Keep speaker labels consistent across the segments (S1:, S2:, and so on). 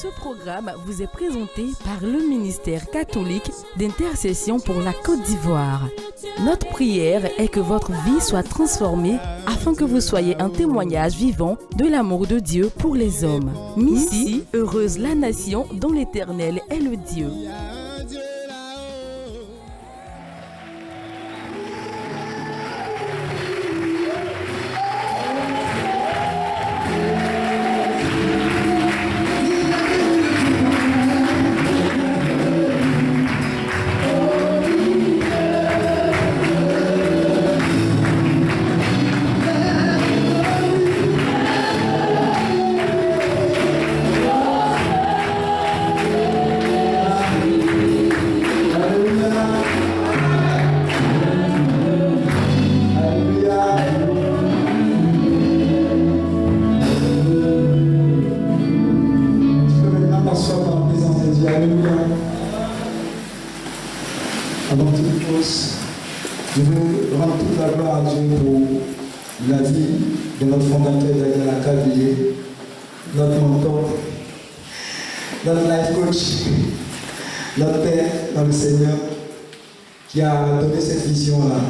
S1: Ce programme vous est présenté par le ministère catholique d'intercession pour la Côte d'Ivoire. Notre prière est que votre vie soit transformée afin que vous soyez un témoignage vivant de l'amour de Dieu pour les hommes. Missy, heureuse la nation dont l'Éternel est le Dieu.
S2: Je veux rendre toute la gloire à Dieu pour la vie de notre fondateur Daniel Akabuye, notre mentor, notre life coach, notre Père dans le Seigneur, qui a donné cette vision-là,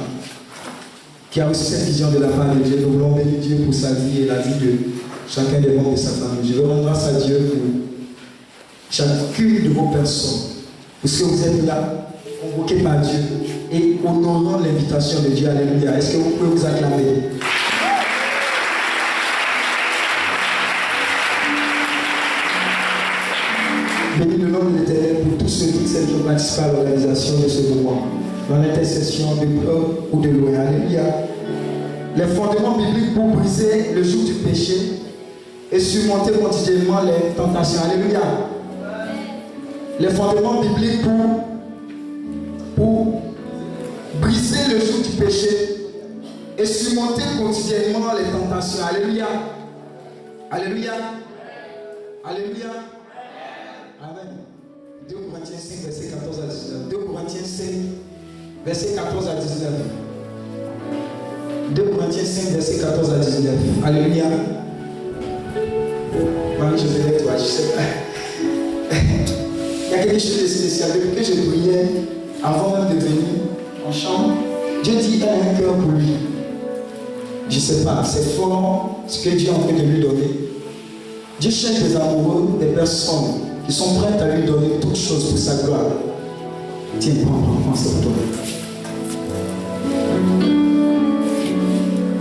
S2: qui a reçu cette vision de la part de Dieu. Nous voulons bénir Dieu pour sa vie et la vie de chacun des membres de sa famille. Je veux rendre grâce à Dieu pour chacune de vos personnes, parce que vous êtes là, convoqués par Dieu et honorant l'invitation de Dieu. Alléluia. Est-ce que vous pouvez vous acclamer? Bénis le nom de l'Éternel pour tous ceux qui ont participé à l'organisation de ce moment, dans l'intercession de près ou de loin. Alléluia. Les fondements bibliques pour briser le joug du péché et surmonter quotidiennement les tentations. Alléluia. Les fondements bibliques pour briser le joug du péché et surmonter quotidiennement les tentations. Alléluia. Alléluia. Alléluia. Amen. 2 Corinthiens 5, verset 14 à 19. 2 Corinthiens 5, verset 14 à 19. 2 Corinthiens 5, verset 14 à 19. Alléluia. Marie, je vais avec toi, je sais pas. Il y a quelque chose de spécial. Depuis que je priais, avant même de venir en chambre, Dieu dit qu'il a un cœur pour lui. Je ne sais pas, c'est fort ce que Dieu est en train de lui donner. Dieu cherche des amoureux, des personnes qui sont prêtes à lui donner toutes choses pour sa gloire. Tiens, prends ça pour toi.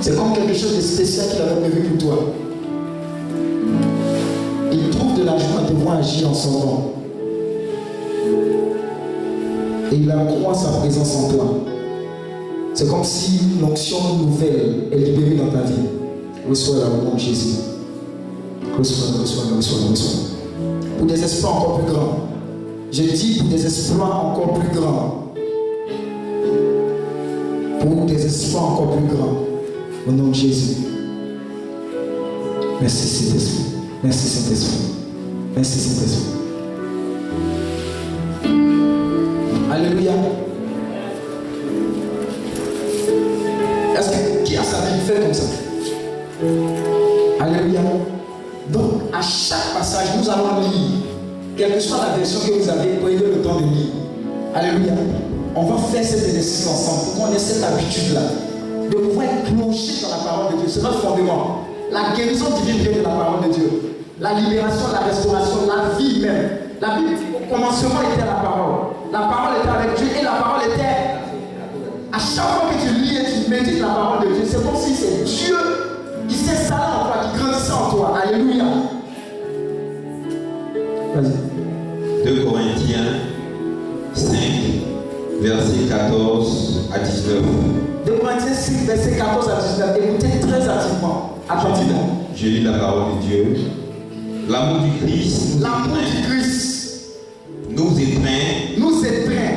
S2: C'est comme quelque chose de spécial qu'il avait prévu pour toi. Il trouve de la joie de voir agir en son nom. Et il accroît sa présence en toi. C'est comme si l'onction nouvelle est libérée dans ta vie. Reçois-la au nom de Jésus. Reçois-la, reçois-la, reçois-la, reçois-la. Pour des espoirs encore plus grands. Je dis pour des espoirs encore plus grands. Pour des espoirs encore plus grands. Au nom de Jésus. Merci Saint-Esprit. Merci Saint-Esprit. Merci Saint-Esprit. Alléluia. Est-ce que qui a sa vie fait comme ça? Alléluia. Donc, à chaque passage, nous allons lire. Quelle que soit la version que vous avez, prenez le temps de lire. Alléluia. On va faire cet exercice ensemble pour qu'on ait cette habitude-là de pouvoir être plongé dans la parole de Dieu. C'est notre fondement. La guérison divine vient de la parole de Dieu. La libération, la restauration, la vie même. La Bible, au commencement, était la parole. La parole était avec Dieu et la parole était. À chaque fois que tu lis et tu médites la parole de Dieu, c'est comme si c'est Dieu qui s'installait en toi, qui grandissait en toi. Alléluia. Vas-y.
S3: 2 Corinthiens 5, verset 14 à 19.
S2: 2 Corinthiens 5, verset 14 à 19. Écoutez très attentivement. Attentivement.
S3: Je lis la parole de Dieu. L'amour du Christ.
S2: L'amour du Christ
S3: nous étreint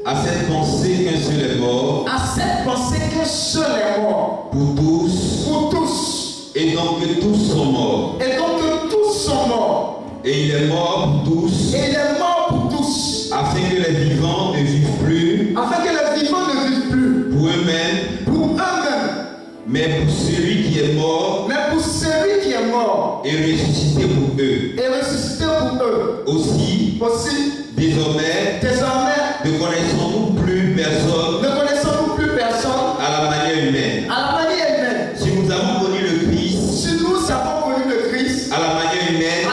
S3: à cette pensée qu'un seul est mort.
S2: À cette pensée qu'un seul est mort.
S3: Pour tous.
S2: Pour tous.
S3: Et donc que tous sont morts.
S2: Et donc que tous sont morts.
S3: Et il est mort pour tous.
S2: Et il est mort pour tous.
S3: Afin que les vivants ne vivent plus.
S2: Afin que les vivants ne vivent plus.
S3: Pour eux-mêmes.
S2: Pour eux-mêmes.
S3: Mais pour celui qui est mort.
S2: Mais pour celui qui est mort.
S3: Et ressuscité pour eux.
S2: Et ressuscité pour eux.
S3: Aussi, désormais, ne connaissons-nous plus personne à la manière humaine. Si nous avons connu le Christ à la manière humaine,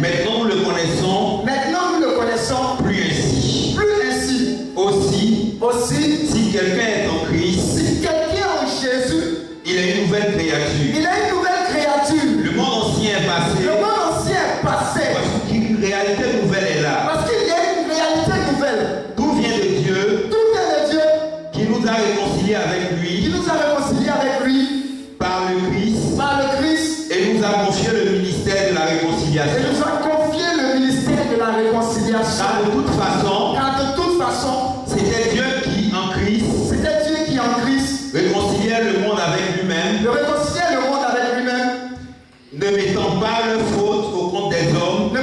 S3: maintenant nous le connaissons plus ainsi. Aussi, si quelqu'un est en Christ, il est une nouvelle créature. Le monde ancien est passé. Parce qu'une réalité nouvelle est là.
S2: Parce qu'il y a une réalité nouvelle.
S3: Tout vient de Dieu. Qui nous a réconciliés avec lui. Par le Christ. Et nous a confié le ministère de la réconciliation. Car de toute façon, c'était Dieu qui en Christ réconciliait le monde avec lui-même. Ne mettant pas leur faute au compte des hommes. Mais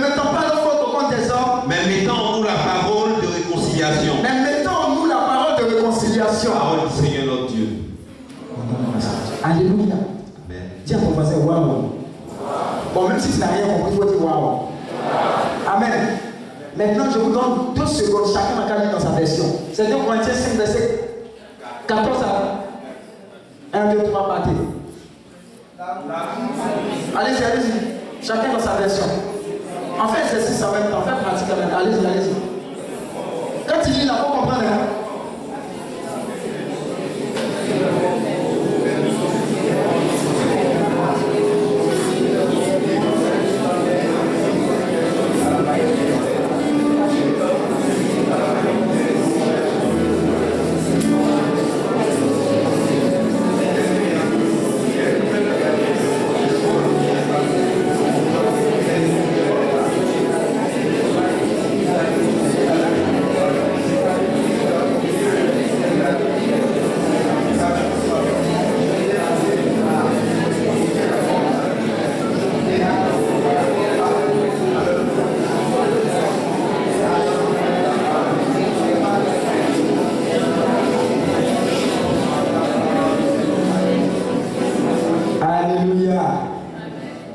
S3: mettant en nous la parole de réconciliation. Parole du Seigneur notre Dieu.
S2: Alléluia.
S3: Amen.
S2: Dis à ton voisin, waouh. Bon, même si tu n'as rien compris, il faut dire waouh. Amen. Maintenant, je vous donne 2 secondes, chacun va lire dans sa version. C'est 2 Corinthiens 5, verset 14 à 1, 2, 3, partez. Allez-y. Chacun dans sa version. En fait, exercice en même temps, faites pratique en même temps. Allez-y. Quand il lit, il faut comprendre.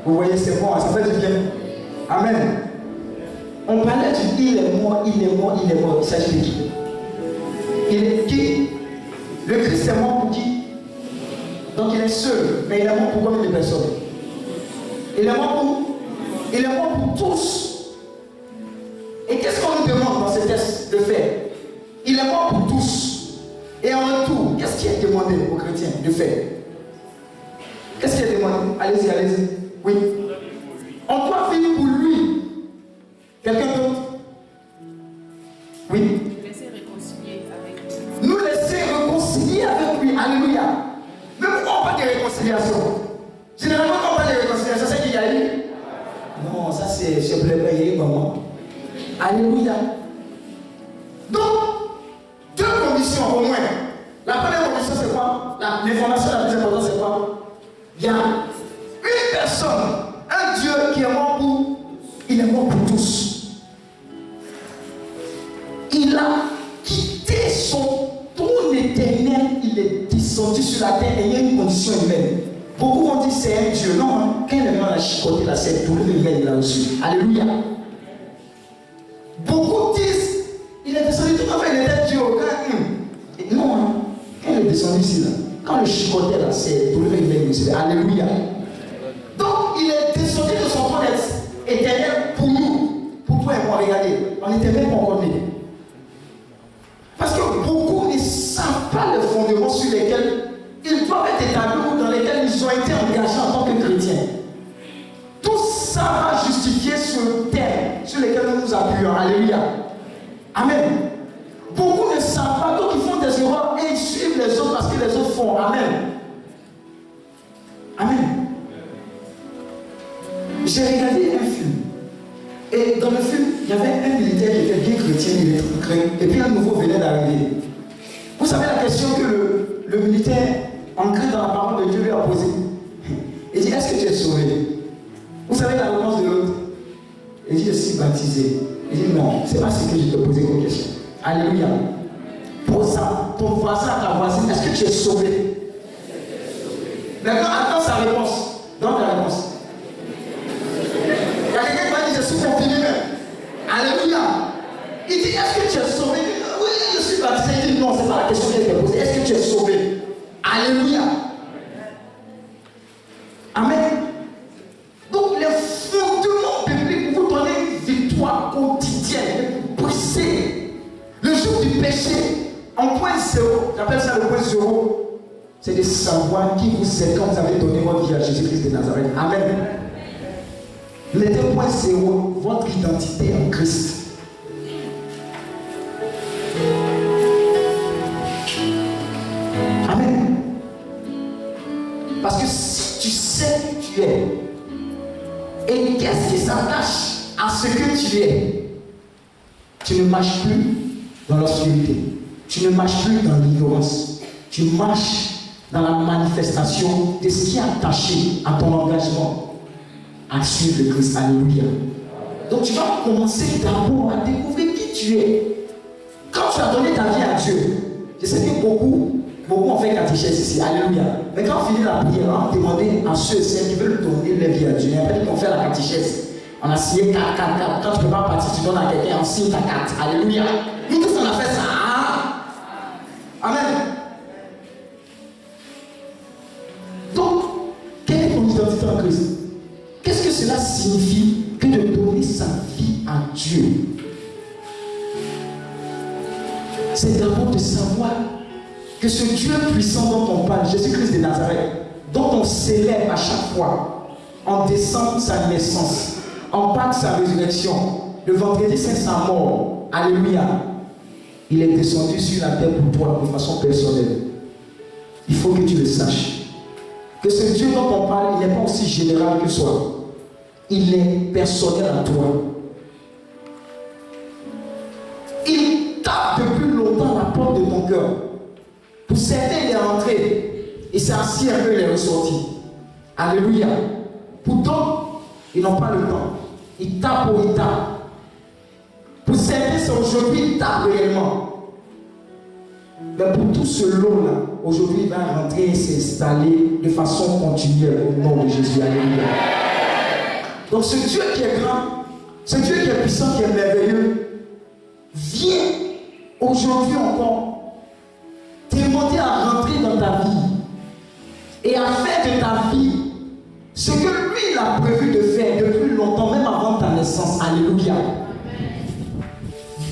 S2: Vous voyez, c'est bon, ça fait du bien. Amen. On parlait du il est mort. Il s'agit de qui? Il est qui? Le Christ est mort pour qui? Donc il est seul, mais il est mort pour combien de personnes? Il est mort pour tous. Et qu'est-ce qu'on nous demande dans ce texte de faire? Il est mort pour tous. Et en retour, qu'est-ce qui est demandé aux chrétiens de faire? Qu'est-ce qui est demandé? Allez-y. Oui. On doit vivre pour lui. Quelqu'un d'autre? Oui. Nous laisser réconcilier avec lui. Alléluia. Mais pourquoi on parle de réconciliation? Généralement, quand on parle de réconciliation, c'est qu'il y a eu. Non, ça c'est blé maman. Alléluia. Donc, 2 conditions au moins. La première condition, c'est quoi? L'information la plus importante, c'est quoi? Il y a une personne, un Dieu qui est mort pour, il est mort pour tous. Il a quitté son trône éternel, il est descendu sur la terre et il y a une condition humaine. Beaucoup vont dire c'est un Dieu. Non, hein? Quand le monde a chicoté la scène, tout le monde il a reçu. Alléluia. Beaucoup disent, il est descendu tout à fait, il était Dieu. Non, hein? Quand il est descendu ici, là, quand le chicotait la scène, tout le monde il a reçu. Alléluia. Donc, il est descendu de son trône éternel pour nous. Pour toi et moi, regardez. On n'était même pas encore nés. Parce que beaucoup ne savent pas le fondement sur lesquels ils doivent être établis ou dans lesquels ils ont été engagés en tant que chrétiens. Tout ça va justifier ce thème sur lequel nous nous appuyons. Alléluia. Amen. Beaucoup ne savent pas, donc ils font des erreurs et ils suivent les autres parce que les autres font. Amen. Amen. J'ai regardé un film. Et dans le film, il y avait un militaire qui était bien chrétien, il était grec, et puis un nouveau venait d'arriver. Vous savez la question que le militaire, ancré dans la parole de Dieu, lui a posée. Il dit, est-ce que tu es sauvé? Vous savez la réponse de l'autre? Il dit, je suis baptisé. Il dit, non, c'est pas ce que je te posais comme question. Alléluia. Pose ça, ton voisin à ta voisine, est-ce que tu es sauvé? Maintenant, attends sa réponse. Donne la réponse. Il y a quelqu'un qui va dire, je suis
S4: victoire quotidienne, briser le jour du péché. En point zéro, j'appelle ça le point zéro, c'est de savoir qui vous êtes quand vous avez donné votre vie à Jésus-Christ de Nazareth. Amen. Mettez point zéro, votre identité en Christ. Amen. Parce que si tu sais qui tu es, et qu'est-ce qui s'attache à ce que tu es, tu ne marches plus dans l'obscurité, tu ne marches plus dans l'ignorance, tu marches dans la manifestation de ce qui est attaché à ton engagement à suivre le Christ. Alléluia. Donc tu vas commencer d'abord à découvrir qui tu es. Quand tu as donné ta vie à Dieu, je sais que beaucoup ont fait catéchèse ici. Alléluia. Mais quand on finit la prière, on demande à ceux et celles qui veulent donner leur vie à Dieu. Et après qu'on fait la catéchèse, on a signé 4. Quand tu ne peux pas partir, tu donnes à quelqu'un, on signe ta carte. Alléluia. Nous tous on a fait ça. Amen. Donc, quelle est ton identité en Christ? Qu'est-ce que cela signifie que de donner sa vie à Dieu? C'est d'abord de savoir que ce Dieu puissant dont on parle, Jésus-Christ de Nazareth, dont on célèbre à chaque fois, en décembre sa naissance, en Pâques sa résurrection, le vendredi saint sa mort, alléluia, il est descendu sur la terre pour toi de façon personnelle. Il faut que tu le saches. Que ce Dieu dont on parle, il n'est pas aussi général que soi. Il est personnel à toi. Il tape depuis longtemps à la porte de ton cœur. Pour certains, il est rentré. Il s'est assis un peu, il est ressorti. Alléluia. Pour d'autres, ils n'ont pas le temps. Ils tapent ou ils tapent. Pour certains, c'est aujourd'hui, ils tapent réellement. Mais pour tout ce lot-là, aujourd'hui, il va rentrer et s'installer de façon continuelle au nom de Jésus. Alléluia. Donc ce Dieu qui est grand, ce Dieu qui est puissant, qui est merveilleux, vient aujourd'hui encore te demander à rentrer dans ta vie et à faire de ta vie ce que lui il a prévu de faire depuis longtemps, même avant ta naissance. Alléluia.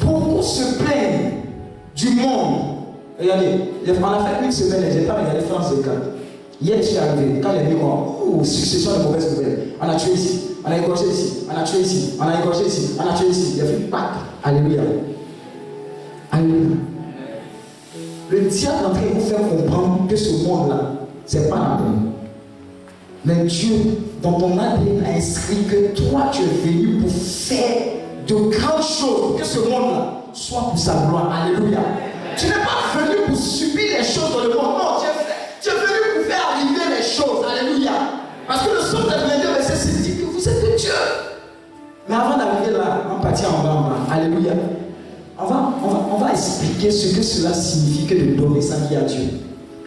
S4: Beaucoup se plaignent du monde. Regardez, on a fait une semaine, je n'ai pas regardé France 4. Hier, je suis arrivé, quand il est venu, succession de mauvaises nouvelles. On a tué ici, on a égorgé ici, on a tué ici, on a égorgé ici, on a tué ici. Il a fait Pâques. Alléluia. Alléluia. Le diable est en train de vous faire comprendre que ce monde-là, ce n'est pas la peine. Mais Dieu, dans ton ADN, a inscrit que toi, tu es venu pour faire de grandes choses, que ce monde-là soit pour sa gloire. Alléluia. Tu n'es pas venu pour subir les choses dans le monde. Non, tu es venu pour faire arriver les choses. Alléluia. Parce que le Psaume 22, verset 6 dit que vous êtes de Dieu. Mais avant d'arriver là, on partit en bas. Alléluia. On va expliquer ce que cela signifie que de donner sa vie à Dieu.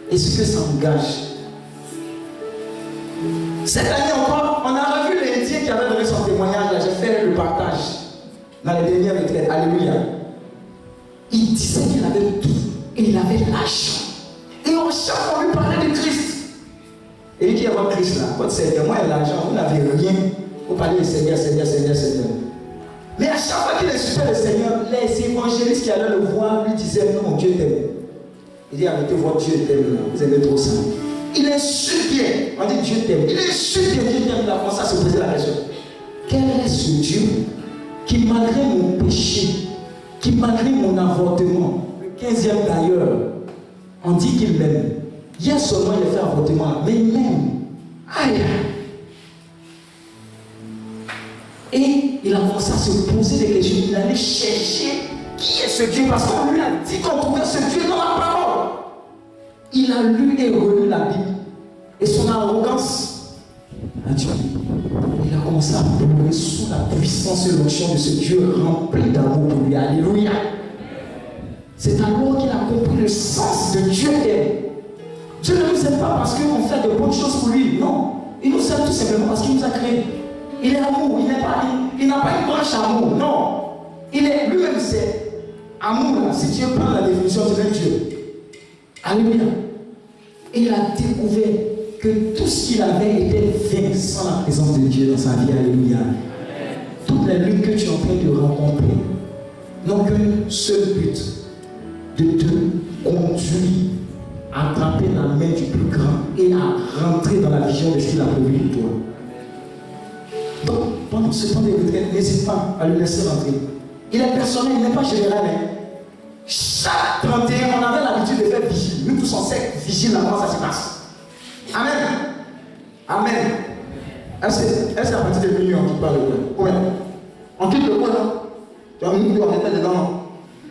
S4: Et ce que ça engage. Cette année encore, on a revu l'Indien qui avait donné son témoignage. Là, j'ai fait le partage dans les dernières retraites. Alléluia. Il disait qu'il avait tout et il avait l'argent. Et en chaque fois, on lui parlait de Christ. Et il dit à votre Christ là, votre Seigneur, moi et l'argent, vous n'avez rien. Vous parlez de Seigneur, Seigneur, Seigneur, Seigneur. Mais à chaque fois qu'il insultait le Seigneur, les évangélistes qui allaient le voir lui disaient non, Dieu t'aime. Il dit arrêtez votre Dieu t'aime, vous aimez trop ça. Il insulte bien. On dit Dieu t'aime. Il insulte bien, Dieu t'aime. Il a commencé à se poser la question. Quel est ce Dieu qui, malgré mon péché, qui malgré mon avortement, le 15e d'ailleurs, on dit qu'il m'aime. Hier seulement il a fait avortement, mais il m'aime. Aïe. Et il a commencé à se poser des questions. Il allait chercher qui est ce Dieu, parce qu'on lui a dit qu'on trouvait ce Dieu dans la parole. Il a lu et relu la Bible. Et son arrogance a dit, il a commencé à pleurer sous la puissance et l'onction de ce Dieu rempli d'amour pour lui. Alléluia. C'est alors qu'il a compris le sens de Dieu est. Dieu ne nous aime pas parce qu'on fait de bonnes choses pour lui. Non. Il nous aime tout simplement parce qu'il nous a créés. Il est amour. Il n'a pas une branche amour. Non. Il est lui-même, c'est amour. Là. Si Dieu prend la définition de Dieu. Alléluia. Et il a découvert que tout ce qu'il avait était vain sans la présence de Dieu dans sa vie. Alléluia. toutes les luttes que tu es en train de rencontrer n'ont qu'un seul but, de te conduire à attraper la main du plus grand et à rentrer dans la vision de ce qu'il a prévu pour toi. Donc, pendant ce temps de retraite, n'hésite pas à le laisser rentrer. Il est personnel, il n'est pas général. Hein. Chaque 31, on avait l'habitude de faire vigile. Nous tous on sait vigile, comment ça se passe. Amen. Amen. Est-ce qu'à partir de minuit, on quitte pas le coin? Combien? On quitte le coin, non? Tu as mis on était dedans, non?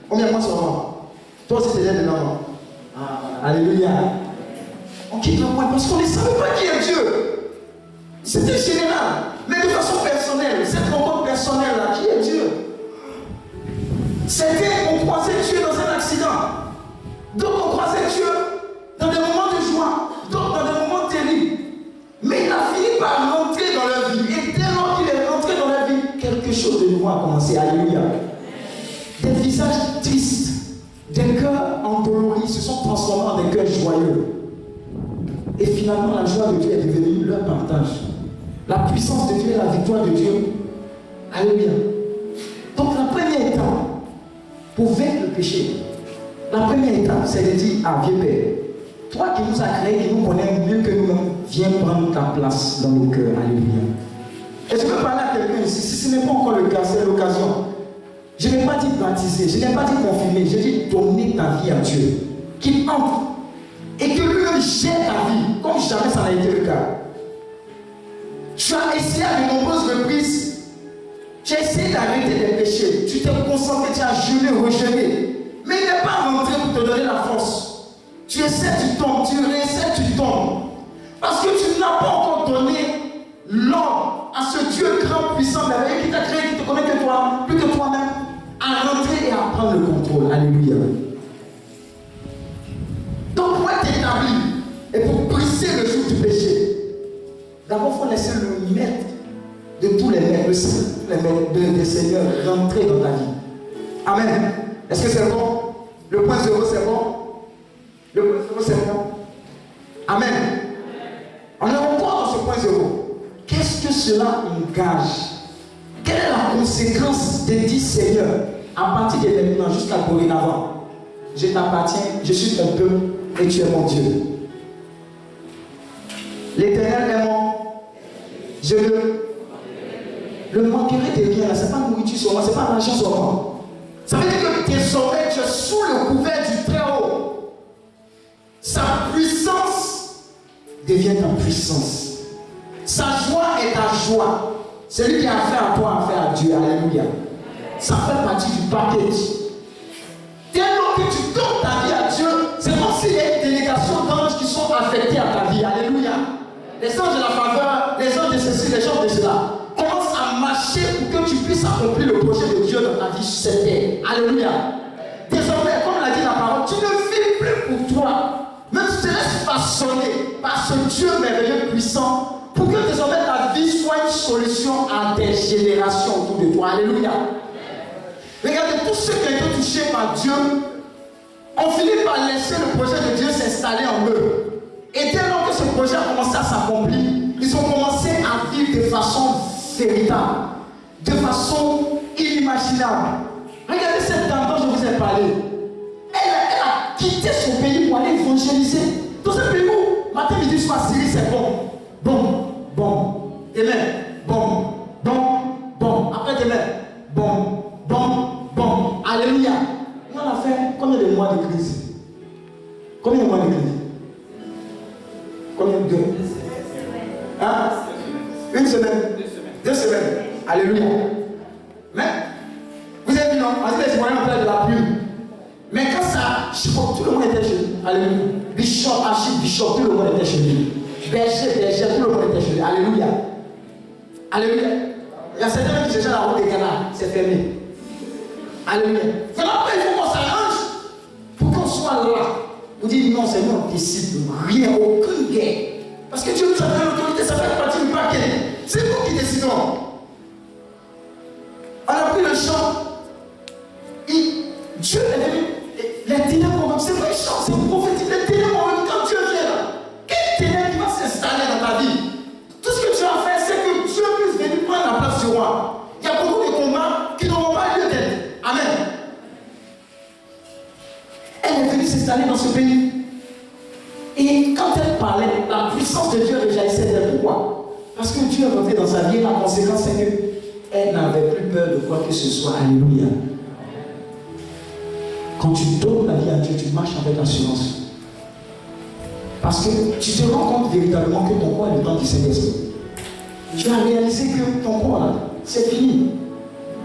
S4: Combien de mois seulement? Toi aussi, tu es dedans, non? Alléluia. On quitte le coin parce qu'on ne savait pas qui est Dieu. C'était général. Mais de façon personnelle, cette rencontre personnelle-là, qui est Dieu? C'était, on croisait Dieu dans un accident. Donc on croisait Dieu dans des moments de joie, donc dans des moments terribles. Mais il a fini par rentrer dans leur vie. Et dès lors qu'il est rentré dans leur vie, quelque chose de nouveau a commencé. Alléluia. Des visages tristes, des cœurs endoloris se sont transformés en des cœurs joyeux. Et finalement, la joie de Dieu est devenue leur partage. La puissance de Dieu et la victoire de Dieu. Alléluia. Donc la première étape pour vaincre le péché, la première étape, c'est de dire à Vieux Père, toi qui nous as créés, qui nous connais mieux que nous-mêmes, viens prendre ta place dans nos cœurs. Alléluia. Et je peux parler à quelqu'un ici, si ce n'est pas encore le cas, c'est l'occasion. Je n'ai pas dit baptiser, je n'ai pas dit confirmer, je dis donner ta vie à Dieu. Qu'il entre et que lui-même gère ta vie, comme jamais ça n'a été le cas. Tu as essayé à de nombreuses reprises. Tu as essayé d'arrêter les péchés. Tu t'es concentré, tu as jeûné, rejeûné. Mais il n'est pas rentré pour te donner la force. Tu essaies, tu tombes, tu réessaies, tu tombes. Parce que tu n'as pas encore donné l'ordre à ce Dieu grand, puissant, merveilleux, qui t'a créé, qui te connaît que toi, plus que toi-même, à rentrer et à prendre le contrôle. Alléluia. Donc pour être établi et pour briser le joug du péché, d'abord il faut laisser le maître de tous les maîtres, le maître des seigneurs rentrer dans ta vie. Amen. Est-ce que c'est bon? Le point 0 c'est bon? Le point 0 c'est bon? Amen. On est encore dans ce point 0. Qu'est-ce que cela engage? Quelle est la conséquence de dire Seigneur, à partir de maintenant jusqu'à dorénavant, je t'appartiens, je suis ton peuple et tu es mon Dieu. L'Éternel est mon. Je le manquerai de rien, ce n'est pas nourriture sur moi, ce n'est pas l'argent sur moi. Ça veut dire que désormais tu es sous le couvert du Très-Haut. Sa puissance devient ta puissance. Sa joie est ta joie. Celui qui a affaire à toi, affaire à Dieu. Alléluia. Ça fait partie du package. Dès lors que tu donnes ta vie à Dieu, c'est comme s'il y a une délégation d'anges qui sont affectés à ta vie. Alléluia. Les anges de la faveur, les anges de ceci, les anges de cela, commencent à marcher pour que tu puisses accomplir le projet de Dieu dans ta vie sur cette terre. Alléluia. Désormais, comme l'a dit la parole, tu ne vis plus pour toi. Mais tu te laisses façonner par ce Dieu merveilleux puissant pour que désormais ta vie soit une solution à des générations autour de toi. Alléluia. Regardez, tous ceux qui ont été touchés par Dieu ont fini par laisser le projet de Dieu s'installer en eux. Et dès lors que ce projet a commencé à s'accomplir, ils ont commencé à vivre de façon véritable, de façon inimaginable. Regardez cette dame dont je vous ai parlé. Elle a quitté son pays pour aller évangéliser. Dans un pays où, matin, midi, soir, Syrie, c'est bon. Bon. Amen. Bon. Après demain. Bon. Alléluia. On a fait combien de mois de crise? Combien de mois de crise? Combien de deux? Hein? Une semaine? 2 semaines. Alléluia. Mais, vous avez vu, non? On dit les moyens en place de la pluie. Mais quand ça chicote, tout le monde était chez lui. Alléluia. Bishop, archibishop, tout le monde était chez lui. Berger, tout le monde était chez lui. Alléluia. Il y a certains qui cherchent la route des canards. C'est fermé. Alléluia. Voilà pourquoi il faut qu'on s'arrange pour qu'on soit là. Vous dites non, c'est nous, on décide rien, aucune guerre. Parce que Dieu nous a donné l'autorité, ça fait partie du paquet. C'est nous qui décidons. On a pris le champ. Dieu est venu. Les ténèbres, c'est pas un champ, c'est prophétique. Les ténèbres, quand Dieu vient là, quel ténèbre qui va s'installer dans ta vie? Tout ce que tu as fait, c'est que Dieu puisse venir prendre la place du roi. Il y a beaucoup s'installer dans ce pays. Et quand elle parlait, la puissance de Dieu réjaillissait d'elle. Pourquoi? Parce que Dieu est rentré dans sa vie et la conséquence c'est qu'elle n'avait plus peur de quoi que ce soit. Alléluia. Quand tu donnes la vie à Dieu, tu marches avec assurance. Parce que tu te rends compte véritablement que ton corps est le temps du Saint-Esprit. Tu as réalisé que ton corps là, c'est fini.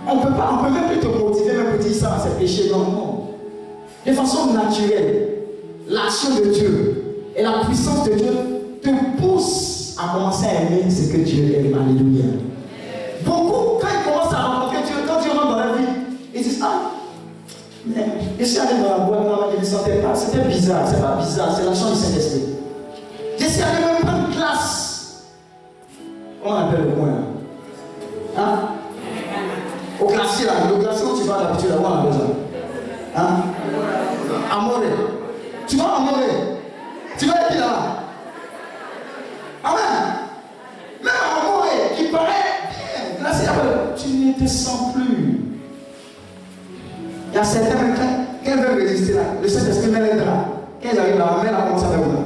S4: On ne peut même plus te motiver, même pour dire ça, c'est péché. Non, non. De façon naturelle, l'action de Dieu et la puissance de Dieu te poussent à commencer à aimer ce que Dieu aime. Alléluia. Beaucoup, quand ils commencent à rencontrer Dieu, quand Dieu rentre dans la vie, ils disent ah, mais je suis allé dans la boîte, je ne me sentais pas, c'était bizarre, c'est pas bizarre, c'est l'action du Saint-Esprit. Je suis allé même prendre une classe. On appelle le coin. Hein? Au glacier là, le glacier où tu vas d'habitude, là, où on a besoin. Hein? Amoré. Tu vas à Amoré. Tu vas être là. Amen. Même à Amoré, qui paraît bien, glacier, tu ne te sens plus. Il y a certains, quand ils veulent résister là, le Saint-Esprit met les draps. Quand ils arrivent là, la main commence à faire comme ça.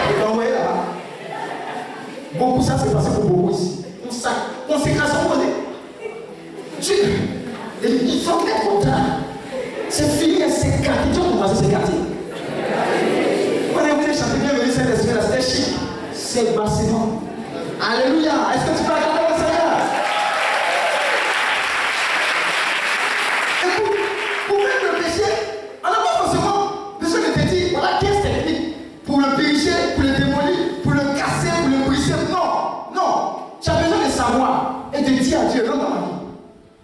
S4: Vous envoyez là. Beaucoup, ça c'est passé pour beaucoup ici. Consécration posée. Il faut être content. C'est fini, c'est écarté. Tu vas commencer à s'écarter. On a voulu chanter bienvenue Saint-Esprit là, c'était chic. C'est bassement. Alléluia. Est-ce que tu peux acclamer le Seigneur? Pour faire le péché, on n'a pas forcément besoin de te dire voilà 15 techniques pour le purifier, pour le démolir, pour le casser, pour le briser. Non, non. Tu as besoin de savoir et de dire à Dieu, rentre dans ma vie.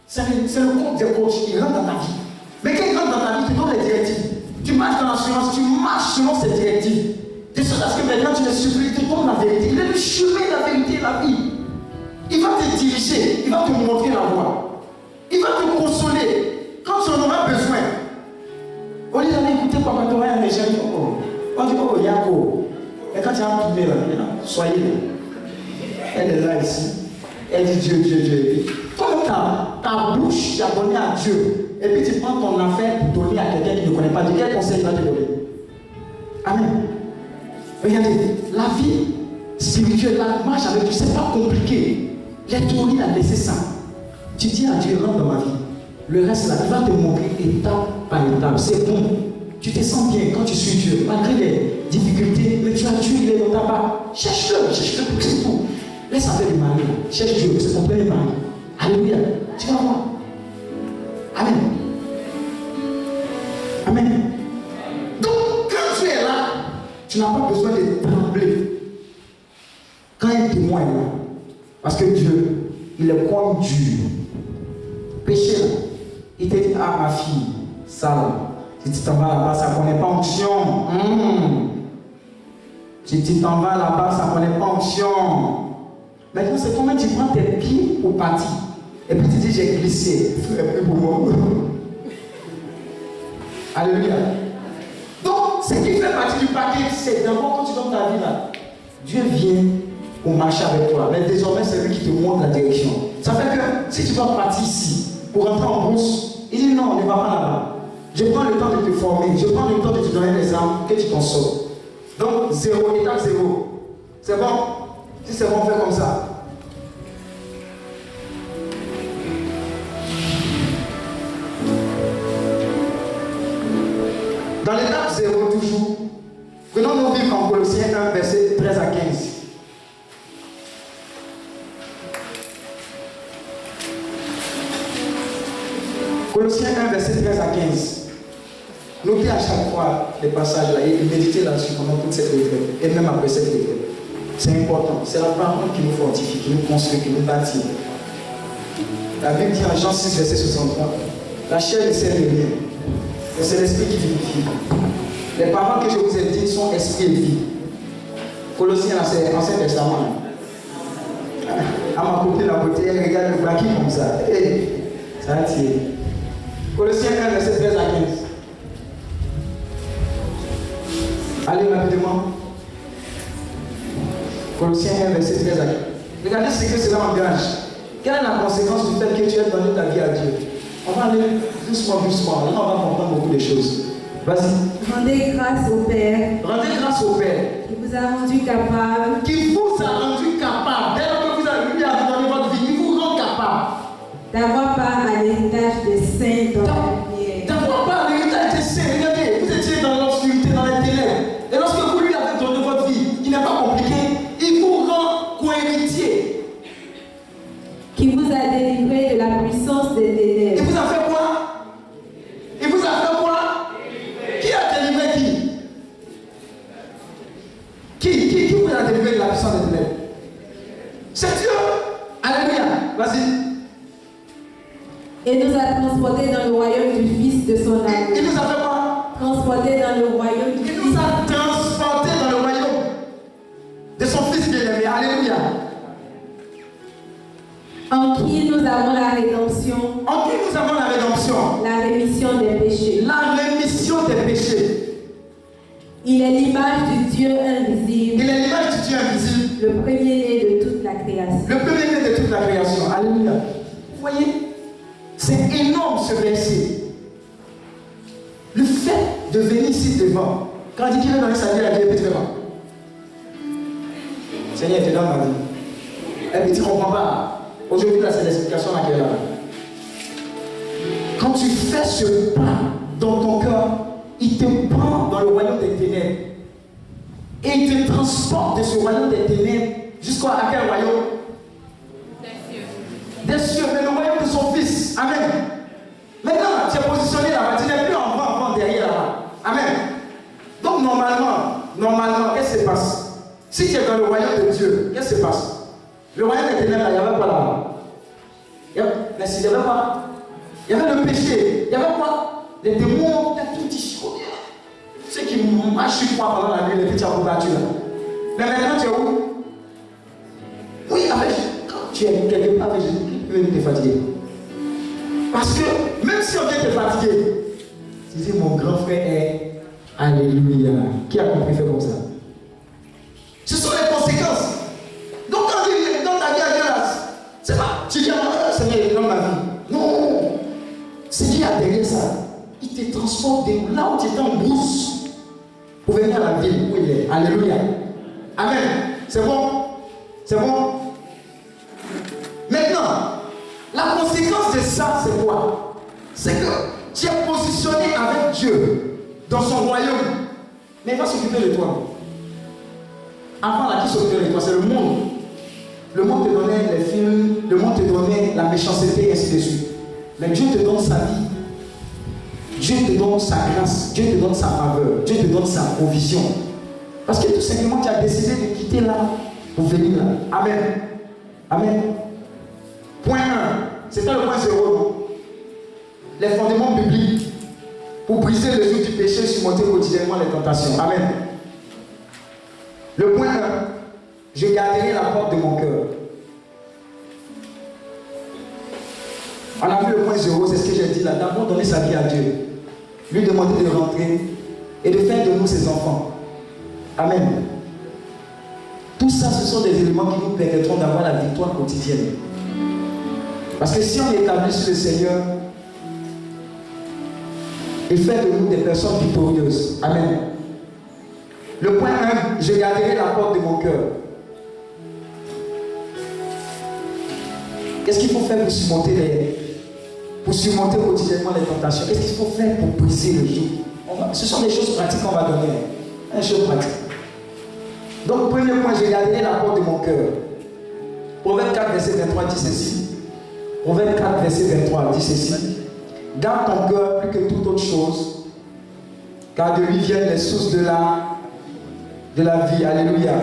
S4: C'est le compte des coachs, il rentre dans ta vie. Mais quand il rentre dans ta vie, tu donnes les directives. Tu marches dans l'assurance, tu marches selon ces directives. De sorte à ce que maintenant tu le supplies, tu donnes la vérité. Il est le chemin, la vérité et la vie. Il va te diriger, il va te montrer la voie. Il va te consoler. Quand tu en auras besoin, au lieu d'aller écouter Papa Torah et mes gens, on dit oh Yako. Et quand tu as tourné là, soyez là. Elle est là ici. Elle dit Dieu, Dieu, Dieu. Toi, ta bouche, tu as donné à Dieu. Et puis tu prends ton affaire pour donner à quelqu'un qui ne connaît pas Dieu. Quel conseil il va te donner? Amen. Regardez, la vie spirituelle, la marche avec Dieu, c'est pas compliqué. Les théories, la laisser ça. Tu dis à Dieu, rentre dans ma vie. Le reste là, il va te montrer étape par étape. C'est bon. Tu te sens bien quand tu suis Dieu. Malgré les difficultés, mais tu as Dieu, il est dans ta barre. Cherche-le pour c'est tout. Laisse faire du mari. Cherche Dieu, c'est ton premier mari. Alléluia. Tu vas voir. Amen. Amen. Donc, quand tu es là, tu n'as pas besoin de trembler. Quand un témoin est là, parce que Dieu, il est comme Dieu. Péché là. Il te dit, ah ma fille, ça là, si tu t'en vas là-bas, ça ne connaît pas onction. Si tu t'en vas là-bas, ça ne connaît pas onction. Maintenant, c'est comment tu prends tes pieds au parti. Et puis tu dis, j'ai glissé. C'est pour moi. Alléluia. Donc, ce qui fait partie du paquet, c'est d'abord quand tu donnes ta vie là, Dieu vient pour marcher avec toi. Mais désormais, c'est lui qui te montre la direction. Ça fait que si tu dois partir ici, pour rentrer en bourse, il dit non, on ne va pas là-bas. Je prends le temps de te former, je prends le temps de te donner des armes, que tu t'en sors. Donc, étape 0. C'est bon? Si c'est bon, on fait comme ça. Dans l'étape 0, toujours, prenons nos Bibles en Colossiens 1, verset 13 à 15. Colossiens 1, verset 13 à 15. Notez à chaque fois les passages là et méditez là-dessus pendant toute cette retraite et même après cette retraite. C'est important. C'est la parole qui nous fortifie, qui nous construit, qui nous bâtit. La Bible dit en Jean 6, verset 63, la chair ne sert de rien, mais c'est l'esprit qui vivifie. Les paroles que je vous ai dites sont esprit et vie. Colossiens, c'est l'Ancien Testament. À ma côté, la beauté, elle regarde le braquis comme ça. Hey, ça va tirer. Colossiens 1, verset 13 à 15. Allez rapidement. Colossiens 1, verset 13 à 15. Regardez ce que cela engage. Quelle est la conséquence du fait que tu aies donné ta vie à Dieu? On va aller doucement, doucement. Là, on va comprendre beaucoup de choses. Vas-y.
S5: Rendez grâce au Père.
S4: Rendez grâce au Père.
S5: Qui vous a rendu capable.
S4: Qui vous a rendu capable. Dès que vous avez lui à donner votre vie, il vous rend capable.
S5: D'avoir part à l'héritage des saints dans la lumière.
S4: D'avoir part à l'héritage des saints. Regardez, vous étiez dans l'obscurité, dans les ténèbres. Et lorsque vous lui avez donné votre vie, qui n'est pas compliqué, il vous rend co-héritier.
S5: Qui vous a délivré de la puissance des ténèbres.
S4: Il vous a fait quoi? Il vous a fait quoi? Qui a délivré qui? Qui vous a délivré de la puissance des ténèbres? C'est Dieu. Alléluia. Vas-y.
S5: Et nous a transportés dans le royaume du Fils de son amour.
S4: Il nous a fait quoi?
S5: Transportés dans le royaume du
S4: Il
S5: Fils.
S4: nous a transportés dans le royaume de son Fils bien-aimé. Alléluia.
S5: En qui nous avons la rédemption.
S4: En qui nous avons la rédemption?
S5: La rémission des péchés.
S4: La rémission des péchés.
S5: Il est l'image du Dieu invisible.
S4: Il est l'image du Dieu invisible.
S5: Le premier-né de toute la création.
S4: Le premier-né de toute la création. Alléluia. Vous voyez? C'est énorme ce verset. Le fait de venir ici devant, quand il dit qu'il veut donner sa vie à Dieu, il peut te faire. Seigneur, je te donne ma vie. Et puis tu ne comprends pas. Aujourd'hui, là, c'est l'explication laquelle là. Quand tu fais ce pas dans ton cœur, il te prend dans le royaume des ténèbres. Et il te transporte de ce royaume des ténèbres jusqu'à quel royaume? Des cieux, mais le royaume de son Fils. Amen. Maintenant, tu es positionné là-bas, tu n'es plus en bas, derrière là-bas. Amen. Donc normalement, qu'est-ce qui se passe? Si tu es dans le royaume de Dieu, qu'est-ce qui se passe? Le royaume des ténèbres, il n'y avait pas là-bas. Merci, il n'y avait pas. Il y avait le péché. Il y avait quoi? Les démons, tout dit. Ceux qui marchent sur moi pendant la nuit, les petits acrobatus là. Mais maintenant, tu es où? Oui, avec. Quand tu es quelque part avec Jésus, il veut te fatiguer. Parce que même si on vient te fatiguer, tu dis mon grand frère est Alléluia. Qui a compris faire comme ça? Ce sont les conséquences. Donc quand tu viens dans ta vie à Dieu là, c'est pas, tu dis Seigneur, il donne ma vie. Non. C'est qui a derrière ça? Il te transporte de là où tu étais en brousse pour venir à la ville où il est. Alléluia. Amen. C'est bon? C'est bon? Maintenant, la conséquence de ça, c'est quoi? C'est que tu es positionné avec Dieu dans son royaume. Mais il va s'occuper de toi. Avant là, qui s'occupe de toi? C'est le monde. Le monde te donnait les films, le monde te donnait la méchanceté et ainsi de suite. Mais Dieu te donne sa vie. Dieu te donne sa grâce. Dieu te donne sa faveur. Dieu te donne sa provision. Parce que tout simplement, tu as décidé de quitter là pour venir là. Amen. Amen. Point 1. C'était le point 0. Les fondements bibliques pour briser le joug du péché et surmonter quotidiennement les tentations. Amen. Le point 1. Je garderai la porte de mon cœur. On a vu le point 0, c'est ce que j'ai dit là. D'abord donner sa vie à Dieu. Lui demander de rentrer et de faire de nous ses enfants. Amen. Tout ça, ce sont des éléments qui nous permettront d'avoir la victoire quotidienne. Parce que si on est établi sur le Seigneur, il fait de nous des personnes victorieuses. Amen. Le point 1, je garderai la porte de mon cœur. Qu'est-ce qu'il faut faire pour surmonter quotidiennement les tentations? Qu'est-ce qu'il faut faire pour briser le joug? Ce sont des choses pratiques qu'on va donner. Une chose pratique. Donc, premier point, je garderai la porte de mon cœur. Proverbe 4, verset 23 dit ceci. Proverbe 4, verset 23 dit ceci. Garde ton cœur plus que toute autre chose, car de lui viennent les sources de la vie. Alléluia.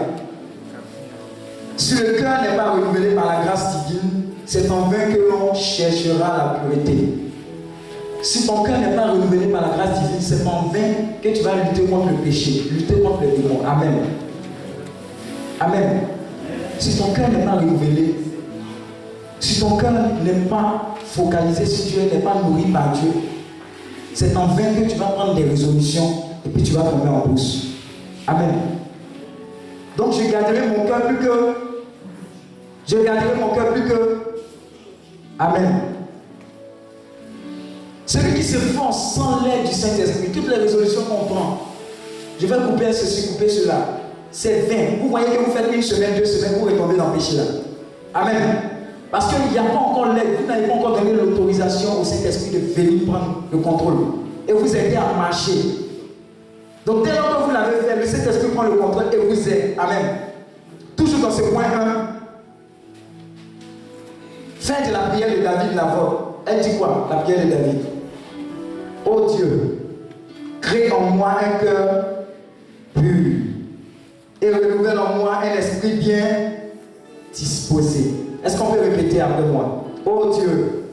S4: Si le cœur n'est pas renouvelé par la grâce divine, c'est en vain que l'on cherchera la pureté. Si ton cœur n'est pas renouvelé par la grâce divine, c'est en vain que tu vas lutter contre le péché, lutter contre les démons. Amen. Amen. Si ton cœur n'est pas renouvelé, si ton cœur n'est pas focalisé sur Dieu, n'est pas nourri par Dieu, c'est en vain que tu vas prendre des résolutions et puis tu vas tomber en brousse. Amen. Donc je garderai mon cœur plus que. Je garderai mon cœur plus que. Amen. se font sans l'aide du Saint-Esprit. Toutes les résolutions qu'on prend, je vais couper ceci, couper cela, c'est vain. Vous voyez que vous faites une semaine, 2 semaines, vous retombez dans le péché là. Amen. Parce qu'il n'y a pas encore l'aide, vous n'avez pas encore donné l'autorisation au Saint-Esprit de venir prendre le contrôle et vous aider à marcher. Donc dès lors que vous l'avez fait, le Saint-Esprit prend le contrôle et vous aide. Amen. Toujours dans ce point 1, fin de la prière de David Navot. Elle dit quoi, la prière de David? Oh Dieu, crée en moi un cœur pur et renouvelle en moi un esprit bien disposé. Est-ce qu'on peut répéter après moi? Oh Dieu,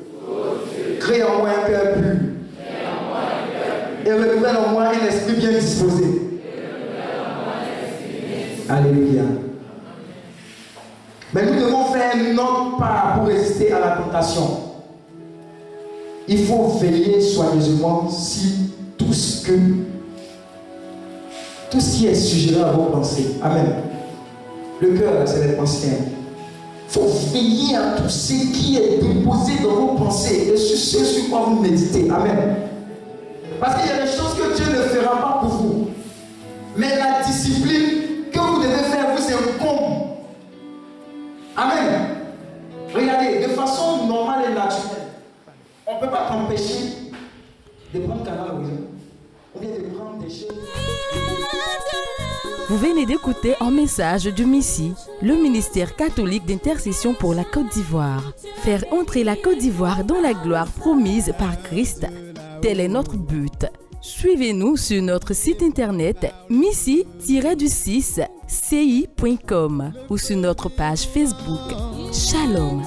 S4: crée en moi un cœur pur et renouvelle en moi un esprit bien disposé. Alléluia. Mais nous devons faire notre part pour résister à la tentation. Il faut veiller soigneusement sur tout ce qui est suggéré à vos pensées. Amen. Le cœur, c'est les pensées. Il faut veiller à tout ce qui est déposé dans vos pensées et sur ce sur quoi vous méditez. Amen. Parce qu'il y a des choses que Dieu ne fera pas pour vous. Mais la discipline que vous devez faire vous incombe. Amen. Regardez, de façon normale et naturelle, on ne peut pas t'empêcher de prendre Canal Horizon ou bien de prendre des choses.
S1: Vous venez d'écouter un message du MISSI, le ministère catholique d'intercession pour la Côte d'Ivoire. Faire entrer la Côte d'Ivoire dans la gloire promise par Christ, tel est notre but. Suivez-nous sur notre site internet missi-6ci.com ou sur notre page Facebook. Shalom.